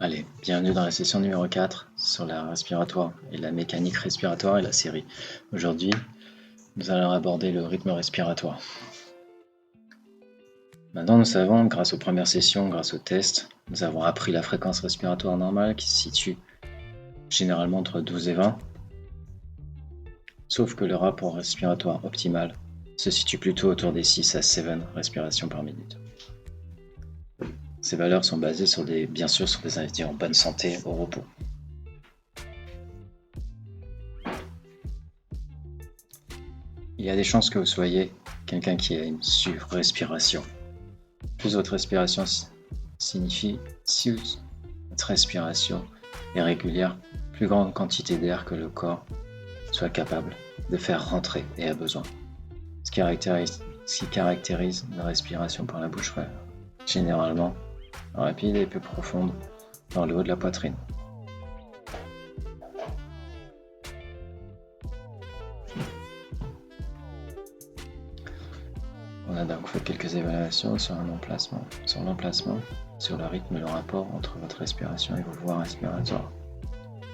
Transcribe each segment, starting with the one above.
Allez, bienvenue dans la session numéro 4 sur la respiratoire et la mécanique respiratoire et la série. Aujourd'hui, nous allons aborder le rythme respiratoire. Maintenant, nous savons, grâce aux premières sessions, grâce aux tests, nous avons appris la fréquence respiratoire normale qui se situe généralement entre 12 et 20, sauf que le rapport respiratoire optimal se situe plutôt autour des 6 à 7 respirations par minute. Ces valeurs sont basées bien sûr sur des individus en bonne santé au repos. Il y a des chances que vous soyez quelqu'un qui a une surrespiration. Plus votre respiration signifie, si votre respiration est régulière, plus grande quantité d'air que le corps soit capable de faire rentrer et a besoin. Ce qui caractérise une respiration par la bouche généralement rapide et peu profonde dans le haut de la poitrine. On a donc fait quelques évaluations sur l'emplacement, sur le rythme et le rapport entre votre respiration et vos voies respiratoires.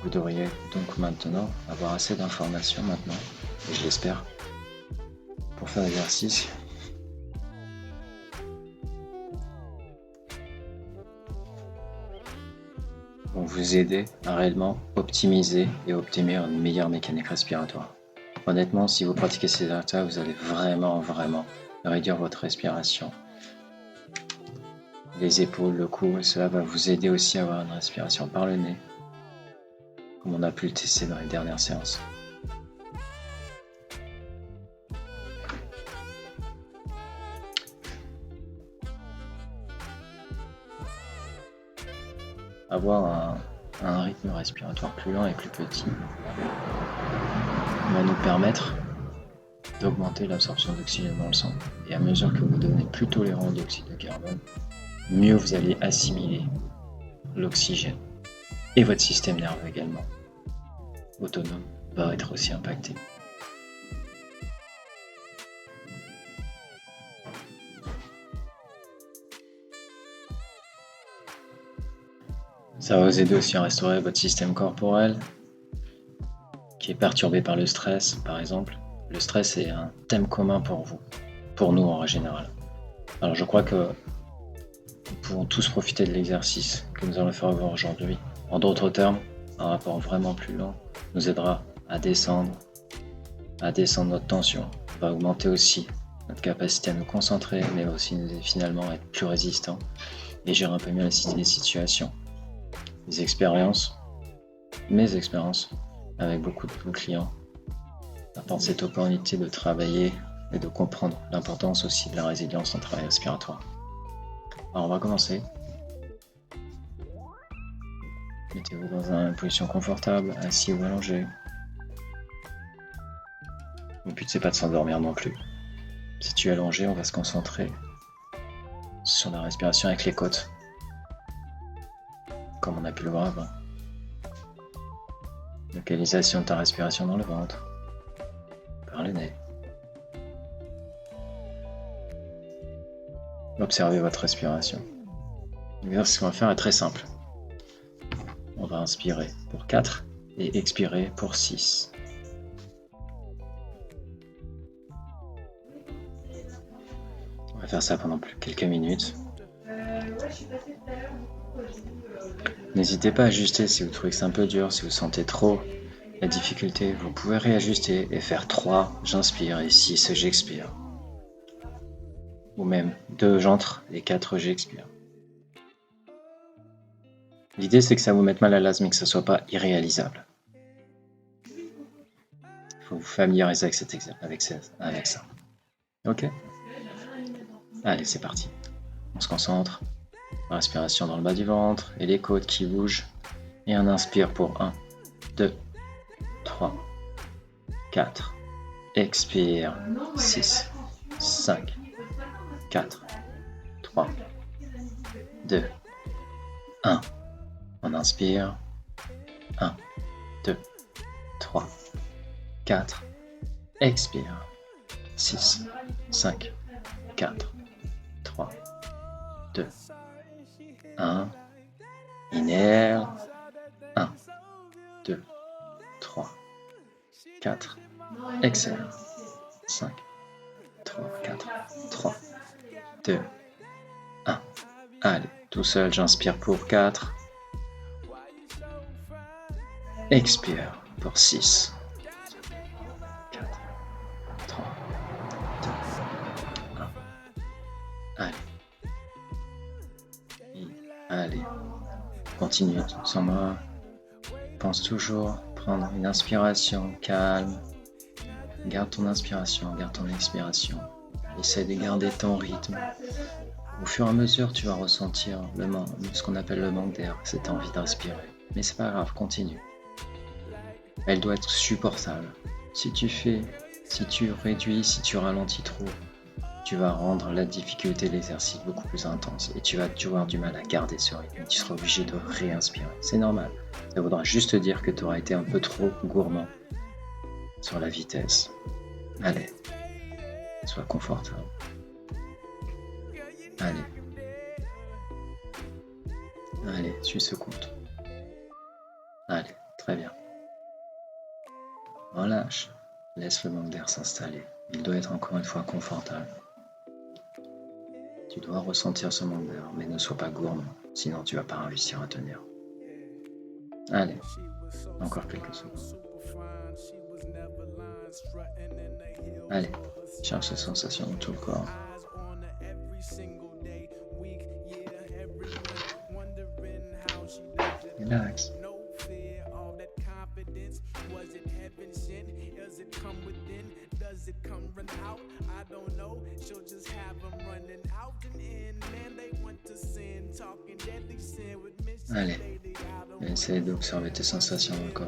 Vous devriez donc maintenant avoir assez d'informations maintenant, et je l'espère, pour faire l'exercice. Vont vous aider à réellement optimiser et obtenir une meilleure mécanique respiratoire. Honnêtement, si vous pratiquez ces exercices, vous allez vraiment réduire votre respiration. Les épaules, le cou, et cela va vous aider aussi à avoir une respiration par le nez, comme on a pu le tester dans les dernières séances. Avoir un rythme respiratoire plus lent et plus petit va nous permettre d'augmenter l'absorption d'oxygène dans le sang. Et à mesure que vous devenez plus tolérant au dioxyde de carbone, mieux vous allez assimiler l'oxygène. Et votre système nerveux également, autonome, va être aussi impacté. Ça va vous aider aussi à restaurer votre système corporel, qui est perturbé par le stress, par exemple. Le stress est un thème commun pour vous, pour nous en général. Alors je crois que nous pouvons tous profiter de l'exercice que nous allons faire aujourd'hui. En d'autres termes, un rapport vraiment plus lent nous aidera à descendre notre tension, va augmenter aussi notre capacité à nous concentrer, mais aussi finalement être plus résistant et gérer un peu mieux les situations. Mes expériences avec beaucoup de vos clients apportent cette opportunité de travailler et de comprendre l'importance aussi de la résilience en travail respiratoire. Alors on va commencer. Mettez-vous dans une position confortable, assis ou allongé. Le but c'est pas de s'endormir non plus. Si tu es allongé, on va se concentrer sur la respiration avec les côtes, comme on a pu le voir avant. Localisation de ta respiration dans le ventre, par le nez. Observez votre respiration. L'exercice qu'on va faire est très simple. On va inspirer pour 4 et expirer pour 6. On va faire ça pendant quelques minutes. N'hésitez pas à ajuster si vous trouvez que c'est un peu dur, si vous sentez trop la difficulté, vous pouvez réajuster et faire 3, j'inspire, et 6, j'expire. Ou même 2, j'entre, et 4, j'expire. L'idée, c'est que ça vous mette mal à l'aise, mais que ça ne soit pas irréalisable. Il faut vous familiariser avec ça. Ok ? Allez, c'est parti. On se concentre. Respiration dans le bas du ventre et les côtes qui bougent. Et on inspire pour 1, 2, 3, 4. Expire. 6, 5, 4, 3, 2, 1. On inspire. 1, 2, 3, 4. Expire. 6, 5, 4, 3, 2, 1. Inhale. 1, 2, 3, 4. Exhale. 5, 3, 4, 3, 2, 1. Allez, tout seul, j'inspire pour 4. Expire pour 6, 4, 3, 2, 1. Allez. Allez. Continue sans moi. Pense toujours prendre une inspiration calme. Garde ton inspiration, garde ton expiration. Essaie de garder ton rythme. Au fur et à mesure, tu vas ressentir ce qu'on appelle le manque d'air, cette envie de respirer. Mais c'est pas grave, continue. Elle doit être supportable. Si tu réduis, si tu ralentis trop, tu vas rendre la difficulté de l'exercice beaucoup plus intense et tu vas avoir du mal à garder ce rythme. Tu seras obligé de réinspirer. C'est normal. Ça voudra juste dire que tu auras été un peu trop gourmand sur la vitesse. Allez, sois confortable. Allez, suis ce compte. Allez, très bien. Relâche. Laisse le manque d'air s'installer. Il doit être encore une fois confortable. Tu dois ressentir ce manque d'air, mais ne sois pas gourmand, sinon tu vas pas réussir à tenir. Allez, encore quelques secondes. Allez, cherche cette sensation dans tout le corps. Relax. Allez, essaye d'observer tes sensations dans le corps.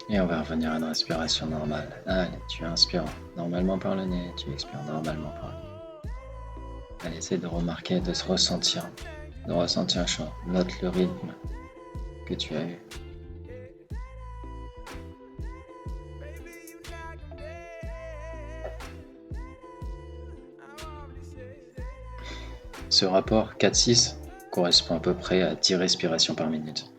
Et on va revenir à une respiration normale. Allez, tu inspires normalement par le nez, tu expires normalement par le nez. Allez, essaye de remarquer, de se ressentir, le chant. Note le rythme que tu as eu. Ce rapport 4-6 correspond à peu près à 10 respirations par minute.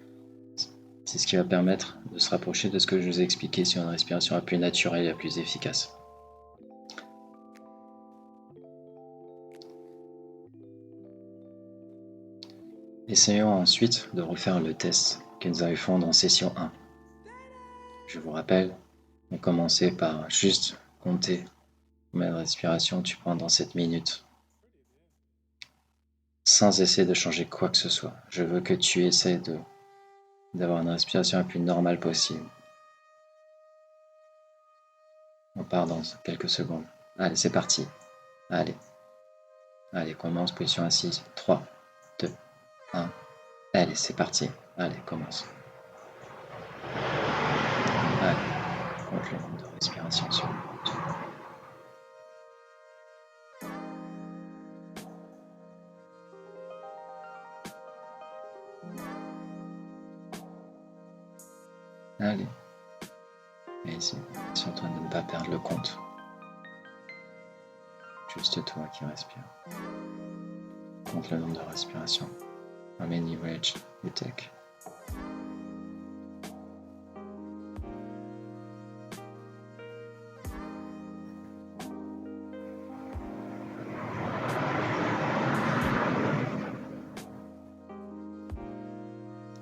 C'est ce qui va permettre de se rapprocher de ce que je vous ai expliqué sur une respiration la plus naturelle et la plus efficace. Essayons ensuite de refaire le test que nous avons fait dans session 1. Je vous rappelle, on commençait par juste compter combien de respirations tu prends dans cette minute. Sans essayer de changer quoi que ce soit. Je veux que tu essaies d'avoir une respiration la plus normale possible. On part dans quelques secondes. Allez, c'est parti. Allez, commence, position assise. 3, 2, 1. Allez, c'est parti. Allez, commence. Allez, compte le nombre de respirations sur le compte. Allez. Et ici, assure-toi de ne pas perdre le compte. Juste toi qui respire. Compte le nombre de respirations. How many breaths you take.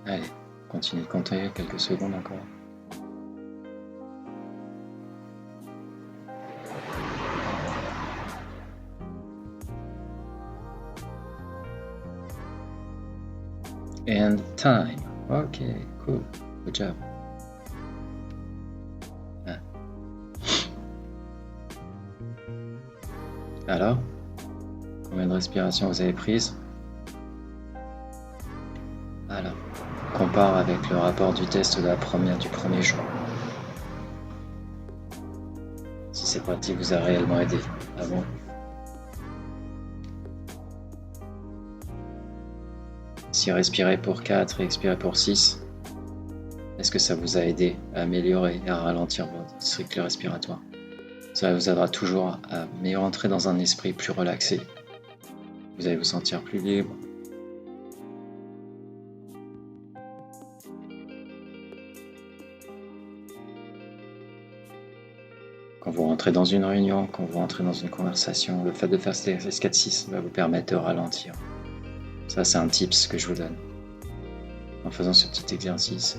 Allez, continue de compter quelques secondes encore. And time. Ok, cool. Good job. Ah. Alors, combien de respirations vous avez prises? Alors, compare avec le rapport du test du premier jour. Si cette pratique vous a réellement aidé. Ah bon? Si respirer pour 4 et expirer pour 6, est-ce que ça vous a aidé à améliorer et à ralentir votre cycle respiratoire? Ça vous aidera toujours à mieux entrer dans un esprit plus relaxé. Vous allez vous sentir plus libre. Quand vous rentrez dans une réunion, quand vous rentrez dans une conversation, le fait de faire cet exercice 4-6 va vous permettre de ralentir. Ça, c'est un tips que je vous donne. En faisant ce petit exercice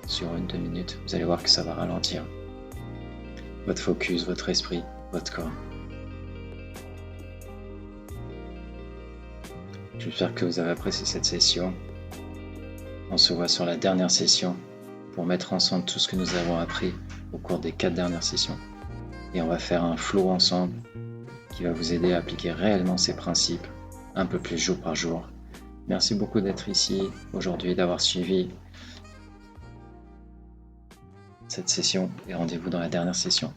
sur 1-2 minutes, vous allez voir que ça va ralentir votre focus, votre esprit, votre corps. J'espère que vous avez apprécié cette session. On se voit sur la dernière session pour mettre ensemble tout ce que nous avons appris au cours des 4 dernières sessions. Et on va faire un flow ensemble qui va vous aider à appliquer réellement ces principes un peu plus jour par jour. Merci beaucoup d'être ici aujourd'hui, d'avoir suivi cette session et rendez-vous dans la dernière session.